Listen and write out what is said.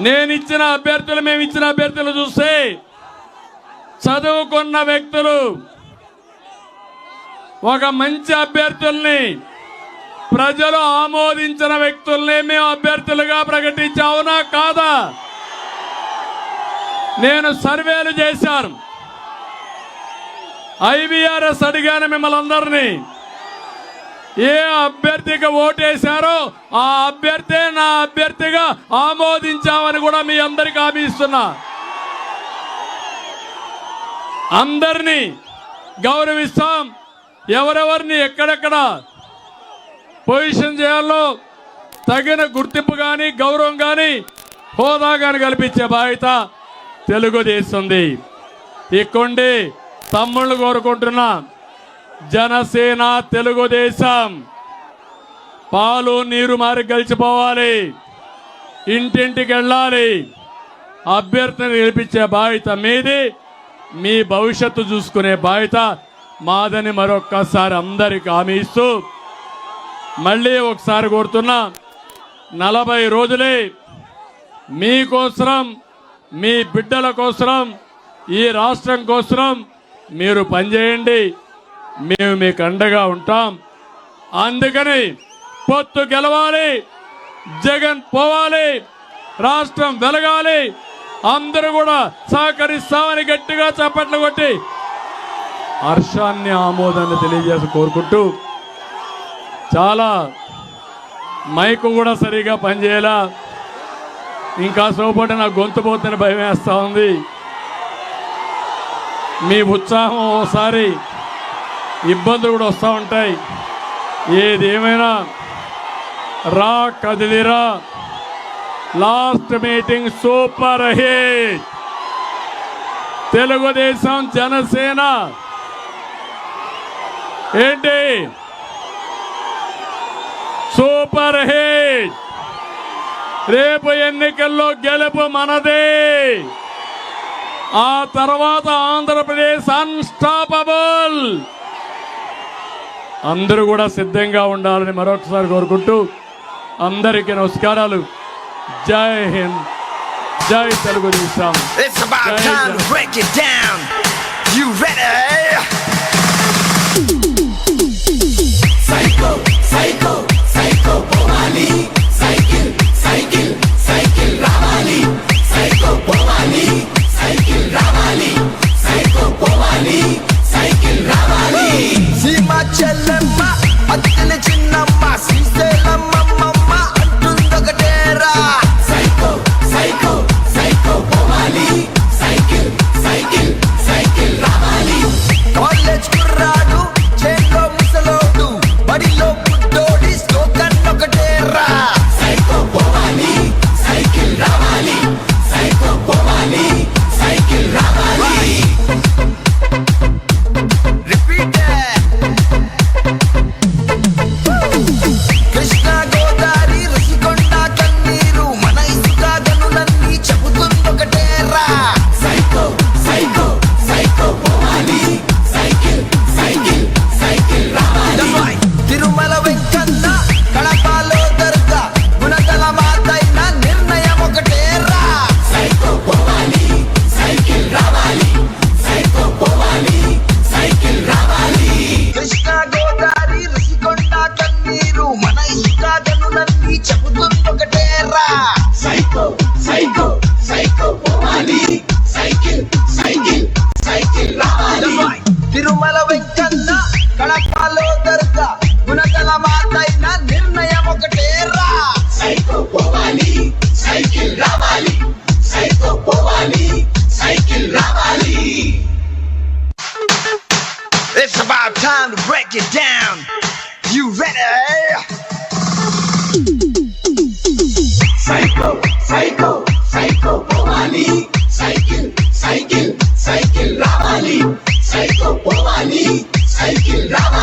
నేనిచ్చిన అభ్యర్థులు మేమిచ్చిన అభ్యర్థులు చూస్తే చదువుకున్న వ్యక్తులు ఒక మంచి అభ్యర్థుల్ని ప్రజలు ఆమోదించిన వ్యక్తుల్ని మేము అభ్యర్థులుగా ప్రకటించావునా కాదా? నేను సర్వేలు చేశాను, ఐవీఆర్ఎస్ అడిగాను మిమ్మల్ని అందరినీ. ఏ అభ్యర్థికి ఓటేశారో ఆ అభ్యర్థి నా అభ్యర్థిగా ఆమోదించామని కూడా మీ అందరికీ హామీ ఇస్తున్నా. అందరినీ గౌరవిస్తాం. ఎవరెవరిని ఎక్కడెక్కడ పొజిషన్ చేయాలో తగిన గుర్తింపు కానీ గౌరవం కానీ హోదా కానీ కల్పించే బాధ్యత తెలుగుదేశంది. ఇక్కండి తమ్ముళ్ళు కోరుకుంటున్నా, జనసేన తెలుగుదేశం పాలు నీరు మారి గెలిచిపోవాలి, ఇంటింటికి వెళ్ళాలి, అభ్యర్థిని గెలిపించే బాధ్యత మీది, మీ భవిష్యత్తు చూసుకునే బాధ్యత మాదని మరొక్కసారి అందరికి హామీ ఇస్తూ మళ్ళీ ఒకసారి కోరుతున్నా, 40 రోజులే మీకోసరం, మీ బిడ్డల కోసరం, ఈ రాష్ట్రం కోసరం మీరు పనిచేయండి. మేము మీకు అండగా ఉంటాం. అందుకని పొత్తు గెలవాలి, జగన్ పోవాలి, రాష్ట్రం వెలగాలి, అందరూ కూడా సహకరిస్తామని గట్టిగా చప్పట్లు కొట్టి హర్షాన్ని ఆమోదాన్ని తెలియజేసి కోరుకుంటూ, చాలా మైకు కూడా సరిగా పనిచేయాలా, ఇంకా సోపటి నా గొంతు పోతున్న భయం వేస్తూ ఉంది. మీ ఉత్సాహం ఓసారి ఇబ్బందులు కూడా వస్తూ ఉంటాయి. ఏదేమైనా రా కదిలిరా, last meeting super hit. Telugudesam Janasena ఏంటి సూపర్ హిట్. రేపు ఎన్నికల్లో గెలుపు మనదే. ఆ తర్వాత ఆంధ్రప్రదేశ్ అన్స్టాపబుల్. అందరూ కూడా సిద్ధంగా ఉండాలని మరొకసారి కోరుకుంటూ అందరికీ నమస్కారాలు. జై హింద్, జై తెలుగుదేశం. తిరుమల వెంకన్న కడపలో దర్గా గుణగల మాతైన నిర్ణయం ఒకటేరా. సైకో పోవాలి, సైకిల్ రావాలి, సైకో పోవాలి, సైకిల్ రావాలి. It's about time to break it down. You ready? Psycho, psycho, psycho పోవాలి, సైకిల్ సైకిల్ సైకిల్ రావాలి, సైకో పోవాలి, సైకిల్ రావాలి.